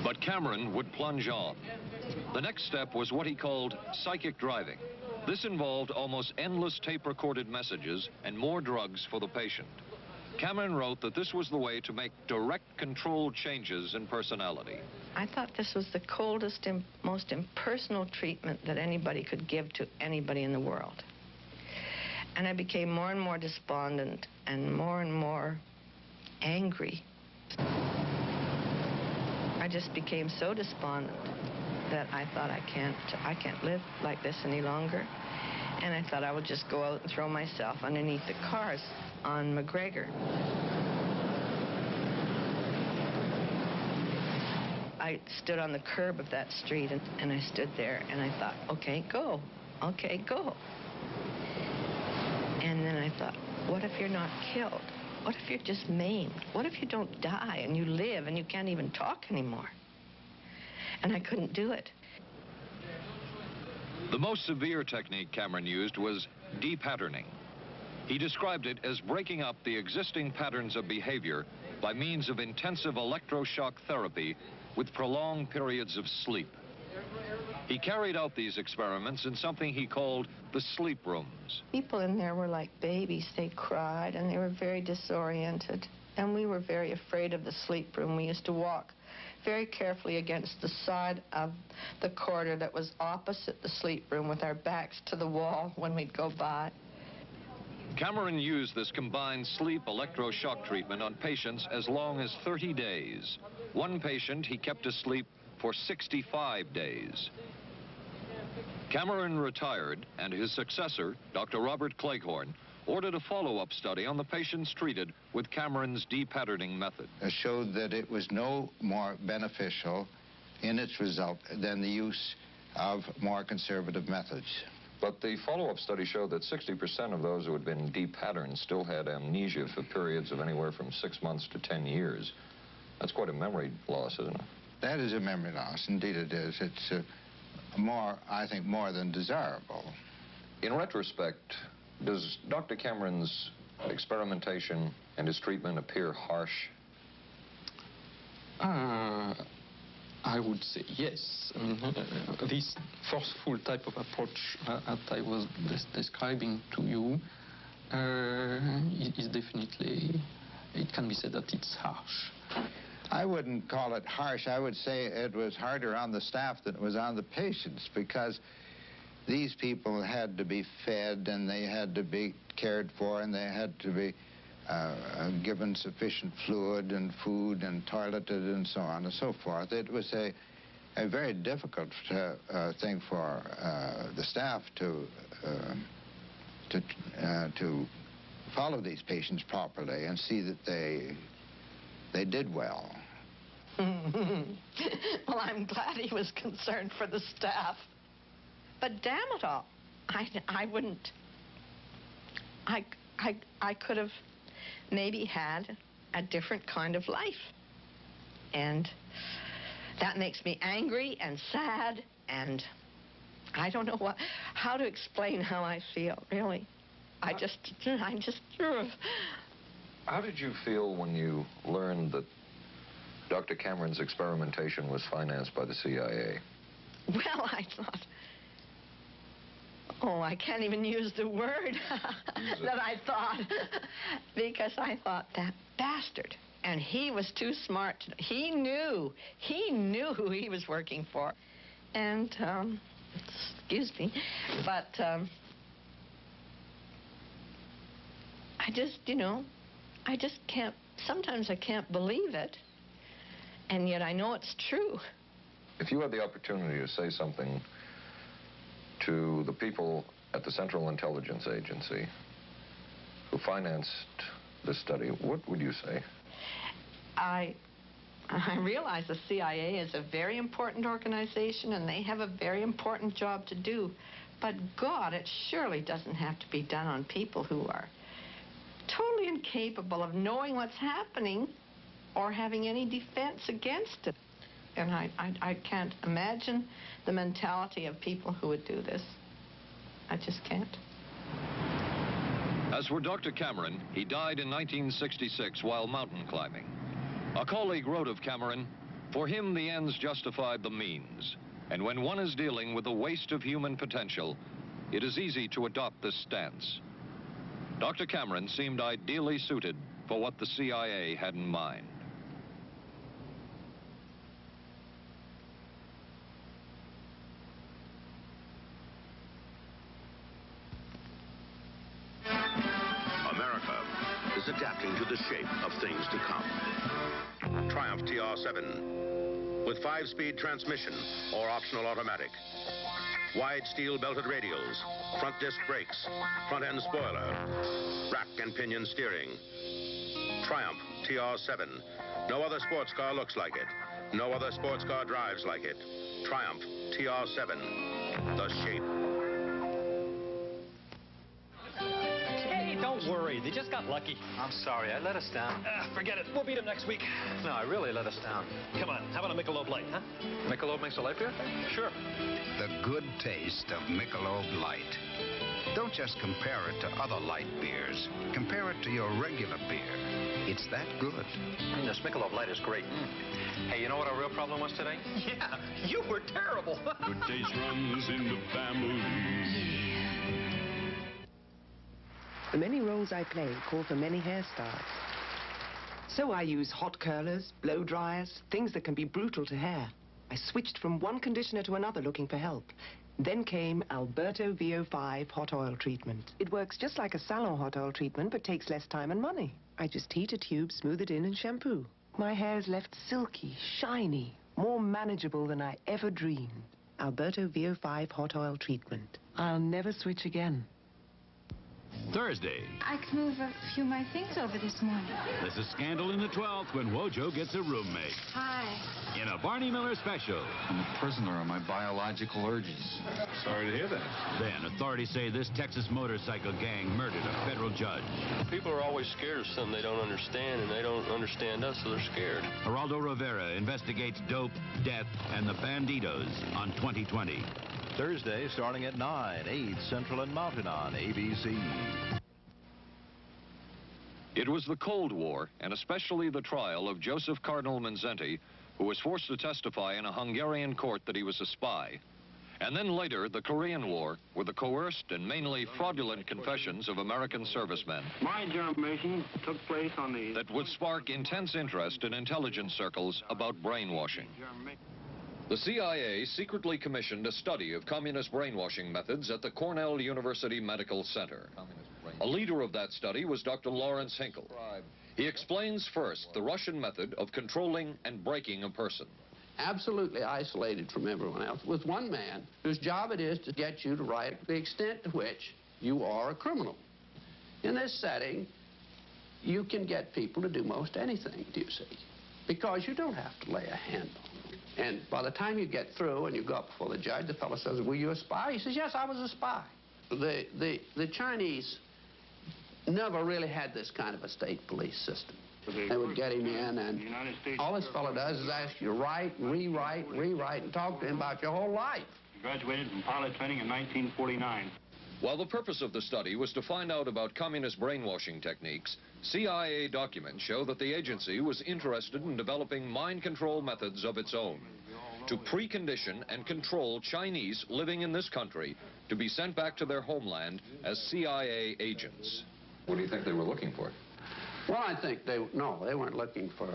But Cameron would plunge on. The next step was what he called psychic driving. This involved almost endless tape-recorded messages and more drugs for the patient. Cameron wrote that this was the way to make direct controlled changes in personality. I thought this was the coldest and most impersonal treatment that anybody could give to anybody in the world. And I became more and more despondent and more angry. I just became so despondent that I thought I can't live like this any longer. And I thought I would just go out and throw myself underneath the cars on McGregor. I stood on the curb of that street and I stood there and I thought, okay, go. Okay, go. And then I thought, what if you're not killed? What if you're just maimed? What if you don't die and you live and you can't even talk anymore? And I couldn't do it. The most severe technique Cameron used was depatterning. He described it as breaking up the existing patterns of behavior by means of intensive electroshock therapy with prolonged periods of sleep. He carried out these experiments in something he called the sleep rooms. People in there were like babies. They cried and they were very disoriented. And we were very afraid of the sleep room. We used to walk very carefully against the side of the corridor that was opposite the sleep room with our backs to the wall when we'd go by. Cameron used this combined sleep electroshock treatment on patients as long as 30 days. One patient he kept asleep for 65 days. Cameron retired, and his successor, Dr. Robert Cleghorn, ordered a follow-up study on the patients treated with Cameron's depatterning method. It showed that it was no more beneficial in its result than the use of more conservative methods. But the follow-up study showed that 60% of those who had been depatterned still had amnesia for periods of anywhere from 6 months to 10 years. That's quite a memory loss, isn't it? That is a memory loss. Indeed it is. It's I think, more than desirable. In retrospect, does Dr. Cameron's experimentation and his treatment appear harsh? I would say yes. I mean, this forceful type of approach that I was describing to you is definitely, it can be said that it's harsh. I wouldn't call it harsh. I would say it was harder on the staff than it was on the patients, because these people had to be fed and they had to be cared for and they had to be given sufficient fluid and food and toileted and so on and so forth. It was a very difficult thing for the staff to follow these patients properly and see that they did well. Well, I'm glad he was concerned for the staff. But damn it all, I wouldn't. I could have maybe had a different kind of life. And that makes me angry and sad, and I don't know how to explain how I feel, really. I just... How did you feel when you learned that Dr. Cameron's experimentation was financed by the CIA? Well, I thought... Oh, I can't even use the word that I thought, because I thought, that bastard. And he was too smart. He knew who he was working for. And, excuse me, but I just, I just can't, sometimes I can't believe it, and yet I know it's true. If you had the opportunity to say something to the people at the Central Intelligence Agency who financed this study, what would you say? I realize the CIA is a very important organization, and they have a very important job to do. But, God, it surely doesn't have to be done on people who are totally incapable of knowing what's happening or having any defense against it. And I can't imagine the mentality of people who would do this. I just can't. As for Dr. Cameron, he died in 1966 while mountain climbing. A colleague wrote of Cameron, "For him, the ends justified the means. And when one is dealing with the waste of human potential, it is easy to adopt this stance." Dr. Cameron seemed ideally suited for what the CIA had in mind. America is adapting to the shape of things to come. Triumph TR7 with 5-speed transmission or optional automatic. Wide steel belted radials, front disc brakes, front end spoiler, rack and pinion steering. Triumph TR7. No other sports car looks like it. No other sports car drives like it. Triumph TR7. The shape. Don't worry, they just got lucky. I'm sorry, I let us down. Forget it, we'll beat them next week. No, I really let us down. Come on, how about a Michelob Light, huh? Michelob makes a light beer? Sure. The good taste of Michelob Light. Don't just compare it to other light beers. Compare it to your regular beer. It's that good. This Michelob Light is great. Hey, you know what our real problem was today? Yeah, you were terrible. Good taste runs in the family. The many roles I play call for many hairstyles. So I use hot curlers, blow dryers, things that can be brutal to hair. I switched from one conditioner to another looking for help. Then came Alberto VO5 hot oil treatment. It works just like a salon hot oil treatment, but takes less time and money. I just heat a tube, smooth it in, and shampoo. My hair's left silky, shiny, more manageable than I ever dreamed. Alberto VO5 hot oil treatment. I'll never switch again. Thursday. I could move a few of my things over this morning. There's a scandal in the 12th when Wojo gets a roommate. Hi. In a Barney Miller special. I'm a prisoner of my biological urges. Sorry to hear that. Then authorities say this Texas motorcycle gang murdered a federal judge. People are always scared of something they don't understand, and they don't understand us, so they're scared. Geraldo Rivera investigates dope, death, and the banditos on 2020. Thursday, starting at 9, 8 Central and Mountain on ABC. It was the Cold War, and especially the trial of Joseph Cardinal Mindszenty, who was forced to testify in a Hungarian court that he was a spy. And then later, the Korean War, with the coerced and mainly fraudulent confessions of American servicemen. My germination took place on the... that would spark intense interest in intelligence circles about brainwashing. The CIA secretly commissioned a study of communist brainwashing methods at the Cornell University Medical Center. A leader of that study was Dr. Lawrence Hinkle. He explains first the Russian method of controlling and breaking a person. Absolutely isolated from everyone else, with one man whose job it is to get you to write the extent to which you are a criminal. In this setting, you can get people to do most anything, do you see? Because you don't have to lay a hand on them. And by the time you get through and you go up before the judge, the fellow says, were you a spy? He says, yes, I was a spy. The Chinese never really had this kind of a state police system. They would get him in, and all this fellow does is ask you to write, rewrite, and talk to him about your whole life. Graduated from pilot training in 1949. While the purpose of the study was to find out about communist brainwashing techniques, CIA documents show that the agency was interested in developing mind control methods of its own to precondition and control Chinese living in this country to be sent back to their homeland as CIA agents. What do you think they were looking for? Well, I think they weren't looking for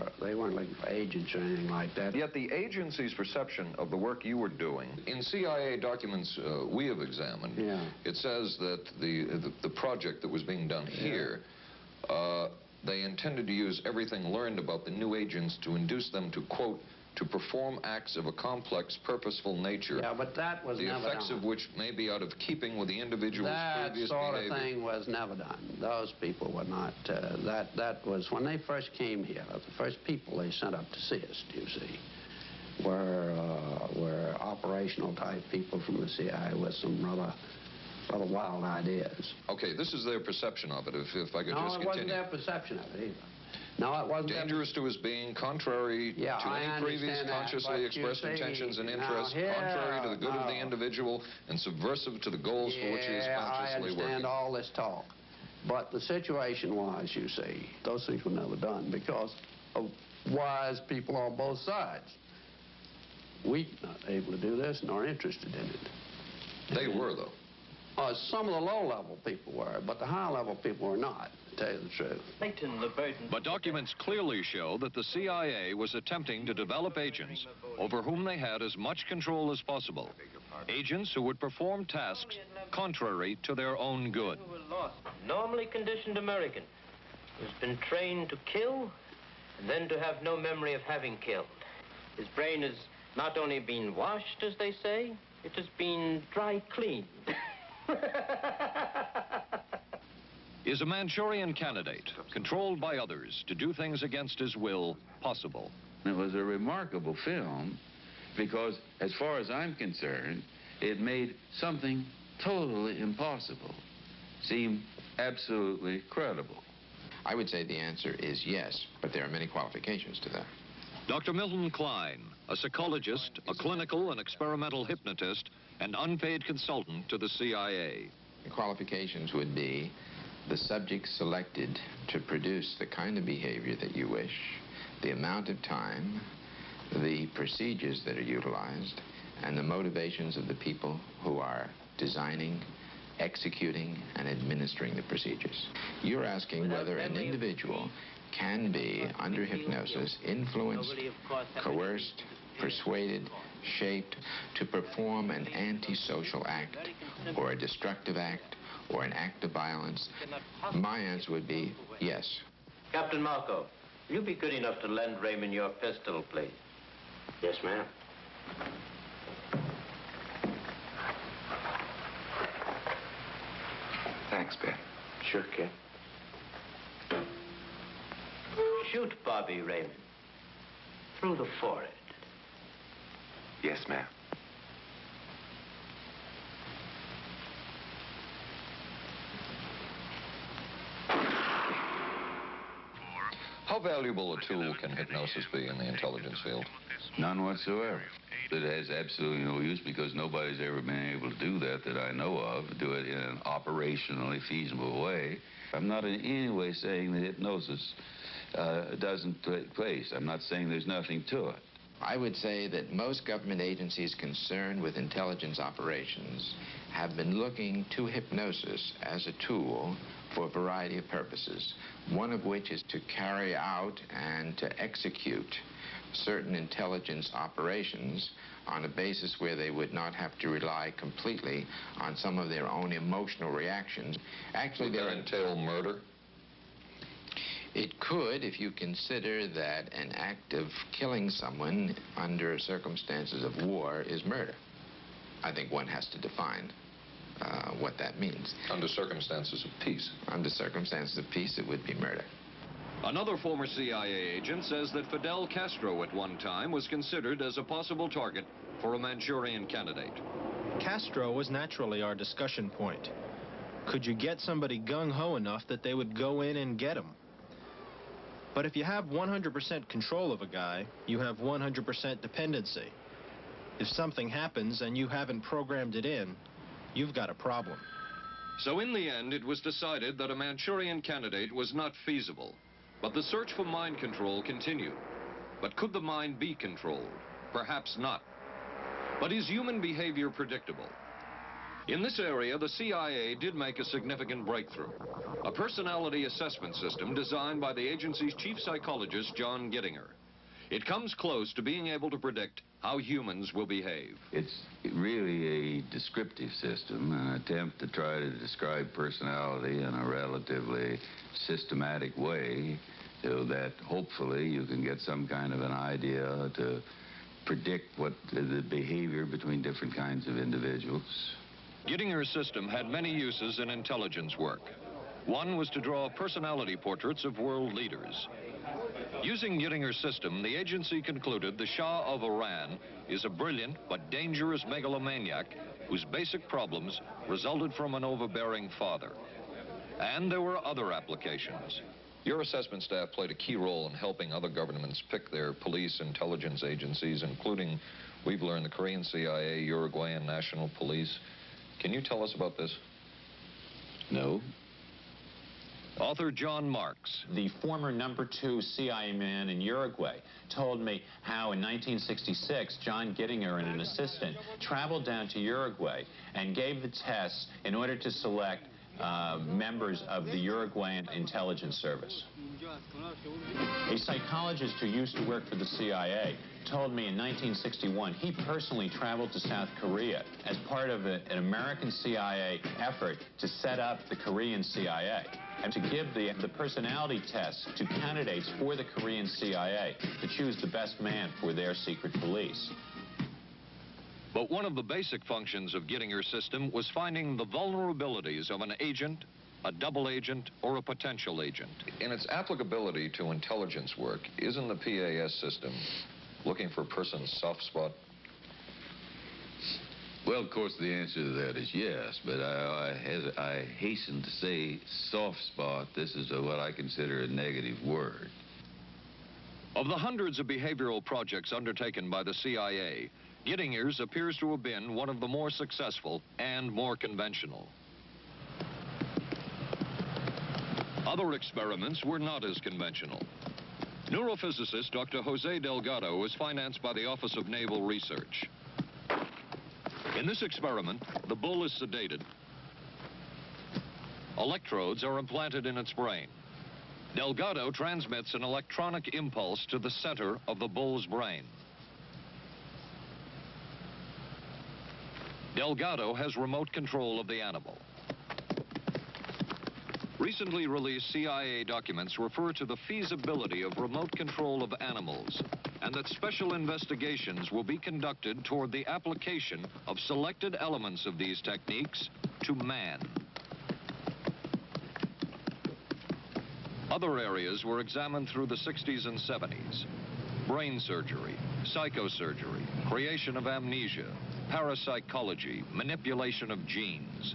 agents or anything like that. Yet the agency's perception of the work you were doing, in CIA documents we have examined, it says that the project that was being done here, they intended to use everything learned about the new agents to induce them to, quote, to perform acts of a complex, purposeful nature. Yeah, but that was never done. The effects of which may be out of keeping with the individual's previous behavior. That sort of thing was never done. Those people were not, that was, when they first came here, the first people they sent up to see us, you see, were operational type people from the CIA with some rather wild ideas. Okay, this is their perception of it, if I could just continue. No, it wasn't their perception of it either. No, it wasn't. Dangerous to his being, contrary to any previous consciously expressed intentions and interests, contrary to the good of the individual, and subversive to the goals for which he is consciously working. I understand all this talk. But the situation was, you see, those things were never done because of wise people on both sides. We were not able to do this nor interested in it. They were, though. Some of the low-level people were, but the high-level people were not, to tell you the truth. But documents clearly show that the CIA was attempting to develop agents over whom they had as much control as possible. Agents who would perform tasks contrary to their own good. Normally conditioned American who's been trained to kill and then to have no memory of having killed. His brain has not only been washed, as they say, it has been dry cleaned. Is a Manchurian candidate, controlled by others to do things against his will, possible? It was a remarkable film because, as far as I'm concerned, it made something totally impossible seem absolutely credible. I would say the answer is yes, but there are many qualifications to that. Dr. Milton Klein, a psychologist, a clinical and experimental hypnotist, and unpaid consultant to the CIA. The qualifications would be the subject selected to produce the kind of behavior that you wish, the amount of time, the procedures that are utilized, and the motivations of the people who are designing, executing, and administering the procedures. You're asking whether an individual can be, under hypnosis, influenced, coerced, persuaded, shaped to perform an antisocial act, or a destructive act, or an act of violence. My answer would be yes. Captain Marco, will you be good enough to lend Raymond your pistol, please? Yes, ma'am. Thanks, Ben. Sure, kid. Shoot Bobby, Raymond. Through the forehead. Yes, ma'am. How valuable a tool can hypnosis be in the intelligence field? None whatsoever. It has absolutely no use because nobody's ever been able to do that I know of, do it in an operationally feasible way. I'm not in any way saying that hypnosis doesn't take place. I'm not saying there's nothing to it. I would say that most government agencies concerned with intelligence operations have been looking to hypnosis as a tool for a variety of purposes, one of which is to carry out and to execute certain intelligence operations on a basis where they would not have to rely completely on some of their own emotional reactions. Actually, would that entail murder? It could, if you consider that an act of killing someone under circumstances of war is murder. I think one has to define what that means. Under circumstances of peace. Under circumstances of peace, it would be murder. Another former CIA agent says that Fidel Castro at one time was considered as a possible target for a Manchurian candidate. Castro was naturally our discussion point. Could you get somebody gung-ho enough that they would go in and get him? But if you have 100% control of a guy, you have 100% dependency. If something happens and you haven't programmed it in, you've got a problem. So in the end, it was decided that a Manchurian candidate was not feasible. But the search for mind control continued. But could the mind be controlled? Perhaps not. But is human behavior predictable? In this area, the CIA did make a significant breakthrough. A personality assessment system designed by the agency's chief psychologist, John Gittinger. It comes close to being able to predict how humans will behave. It's really a descriptive system, an attempt to try to describe personality in a relatively systematic way so that hopefully you can get some kind of an idea to predict what the behavior between different kinds of individuals. Gittinger's system had many uses in intelligence work. One was to draw personality portraits of world leaders. Using Gittinger's system, the agency concluded the Shah of Iran is a brilliant but dangerous megalomaniac whose basic problems resulted from an overbearing father. And there were other applications. Your assessment staff played a key role in helping other governments pick their police intelligence agencies, including, we've learned, the Korean CIA, Uruguayan National Police. Can you tell us about this? No. Author John Marks. The former #2 CIA man in Uruguay told me how in 1966, John Gittinger and an assistant traveled down to Uruguay and gave the tests in order to select members of the Uruguayan intelligence service. A psychologist who used to work for the CIA told me in 1961 he personally traveled to South Korea as part of an American CIA effort to set up the Korean CIA and to give the personality tests to candidates for the Korean CIA to choose the best man for their secret police. But one of the basic functions of Gittinger's system was finding the vulnerabilities of an agent, a double agent, or a potential agent. In its applicability to intelligence work, isn't the PAS system looking for a person's soft spot? Well, of course, the answer to that is yes, but I hasten to say soft spot. This is what I consider a negative word. Of the hundreds of behavioral projects undertaken by the CIA, Gittinger's appears to have been one of the more successful and more conventional. Other experiments were not as conventional. Neurophysicist Dr. Jose Delgado was financed by the Office of Naval Research. In this experiment, the bull is sedated. Electrodes are implanted in its brain. Delgado transmits an electronic impulse to the center of the bull's brain. Delgado has remote control of the animal. Recently released CIA documents refer to the feasibility of remote control of animals, and that special investigations will be conducted toward the application of selected elements of these techniques to man. Other areas were examined through the 60s and 70s. Brain surgery, psychosurgery, creation of amnesia, parapsychology, manipulation of genes.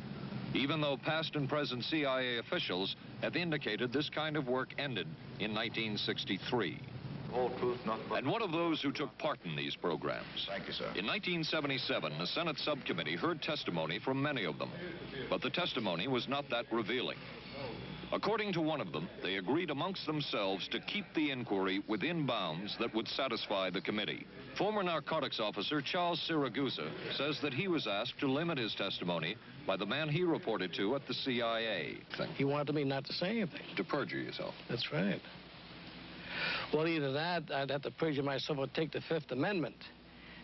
Even though past and present CIA officials have indicated this kind of work ended in 1963. Whole truth, nothing but... And one of those who took part in these programs. Thank you, sir. In 1977, a Senate subcommittee heard testimony from many of them, but the testimony was not that revealing. According to one of them, they agreed amongst themselves to keep the inquiry within bounds that would satisfy the committee. Former narcotics officer Charles Siragusa says that he was asked to limit his testimony by the man he reported to at the CIA. He wanted me not to say anything. To perjure yourself. That's right. Well, either that, I'd have to perjure myself or take the Fifth Amendment.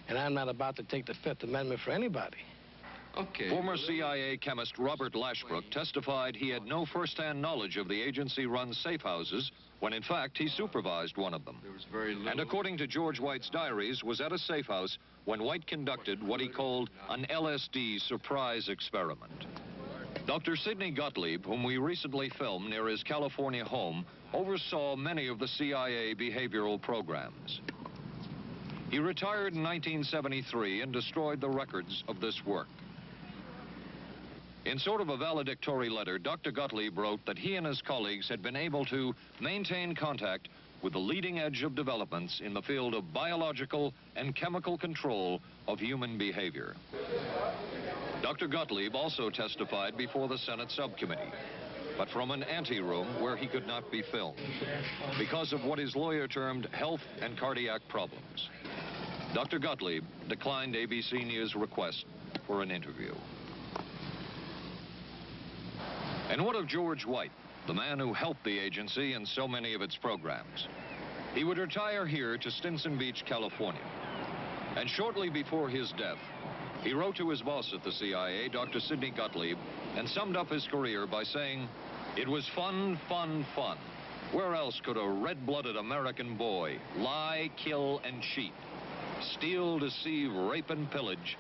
And I'm not about to take the Fifth Amendment for anybody. Okay. Former CIA chemist Robert Lashbrook testified he had no first-hand knowledge of the agency-run safe houses when, in fact, he supervised one of them. There was very little... And according to George White's diaries, was at a safe house when White conducted what he called an LSD surprise experiment. Dr. Sidney Gottlieb, whom we recently filmed near his California home, oversaw many of the CIA behavioral programs. He retired in 1973 and destroyed the records of this work. In sort of a valedictory letter, Dr. Gottlieb wrote that he and his colleagues had been able to maintain contact with the leading edge of developments in the field of biological and chemical control of human behavior. Dr. Gottlieb also testified before the Senate subcommittee, but from an anteroom where he could not be filmed because of what his lawyer termed health and cardiac problems. Dr. Gottlieb declined ABC News' request for an interview. And what of George White, the man who helped the agency in so many of its programs? He would retire here to Stinson Beach, California. And shortly before his death, he wrote to his boss at the CIA, Dr. Sidney Gottlieb, and summed up his career by saying, "It was fun, fun, fun. Where else could a red-blooded American boy lie, kill, and cheat, steal, deceive, rape, and pillage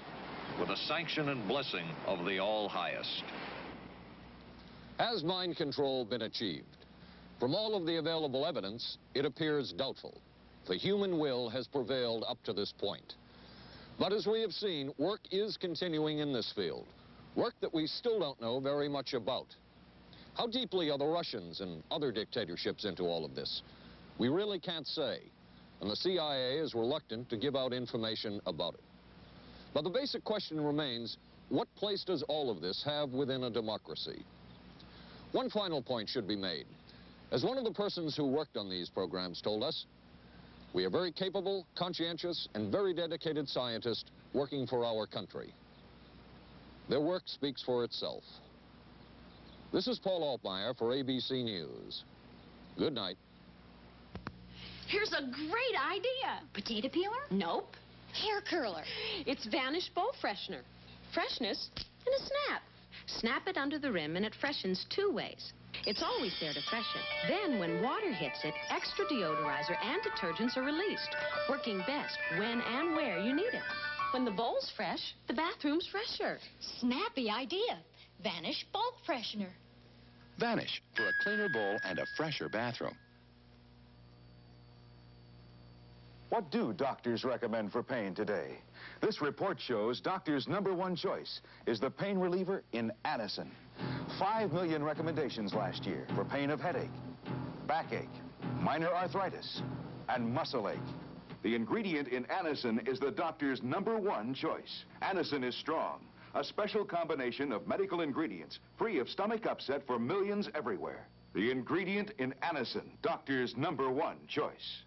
with the sanction and blessing of the All-Highest?" Has mind control been achieved? From all of the available evidence, it appears doubtful. The human will has prevailed up to this point. But as we have seen, work is continuing in this field, work that we still don't know very much about. How deeply are the Russians and other dictatorships into all of this? We really can't say, and the CIA is reluctant to give out information about it. But the basic question remains, what place does all of this have within a democracy? One final point should be made. As one of the persons who worked on these programs told us, we are very capable, conscientious, and very dedicated scientists working for our country. Their work speaks for itself. This is Paul Altmeyer for ABC News. Good night. Here's a great idea. Potato peeler? Nope. Hair curler. It's Vanish Bow Freshener. Freshness in a snap. Snap it under the rim and it freshens two ways. It's always there to freshen. Then when water hits it, extra deodorizer and detergents are released, working best when and where you need it. When the bowl's fresh, the bathroom's fresher. Snappy idea. Vanish Bowl Freshener. Vanish for a cleaner bowl and a fresher bathroom. What do doctors recommend for pain today? This report shows doctors' #1 choice is the pain reliever in Anacin. 5 million recommendations last year for pain of headache, backache, minor arthritis, and muscle ache. The ingredient in Anacin is the doctor's #1 choice. Anacin is strong, a special combination of medical ingredients free of stomach upset for millions everywhere. The ingredient in Anacin, doctor's #1 choice.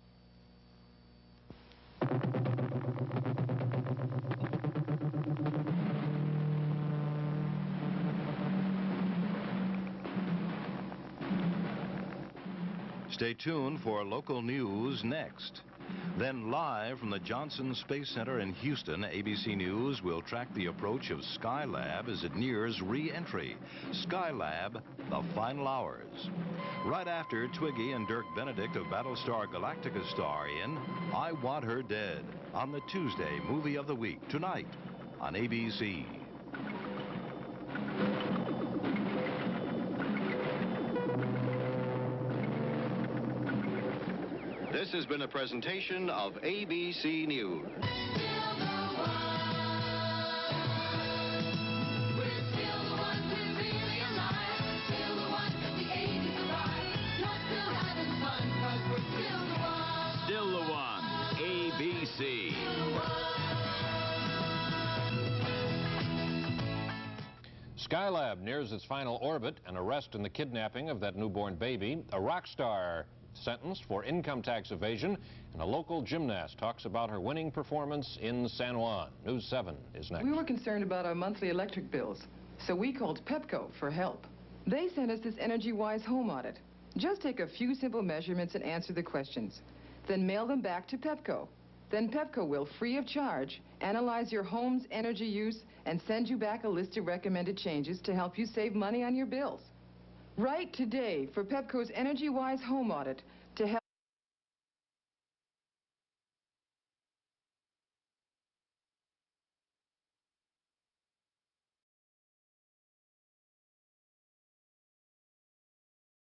Stay tuned for local news next. Then live from the Johnson Space Center in Houston, ABC News will track the approach of Skylab as it nears re-entry. Skylab, the final hours. Right after Twiggy and Dirk Benedict of Battlestar Galactica star in I Want Her Dead on the Tuesday Movie of the Week, tonight on ABC. This has been a presentation of ABC News. Still the one, ABC. Skylab nears its final orbit, an arrest in the kidnapping of that newborn baby, a rock star sentenced for income tax evasion, and a local gymnast talks about her winning performance in San Juan. News 7 is next. We were concerned about our monthly electric bills, so we called Pepco for help. They sent us this energy-wise home audit. Just take a few simple measurements and answer the questions. Then mail them back to Pepco. Then Pepco will, free of charge, analyze your home's energy use and send you back a list of recommended changes to help you save money on your bills. Write today for Pepco's energy-wise home audit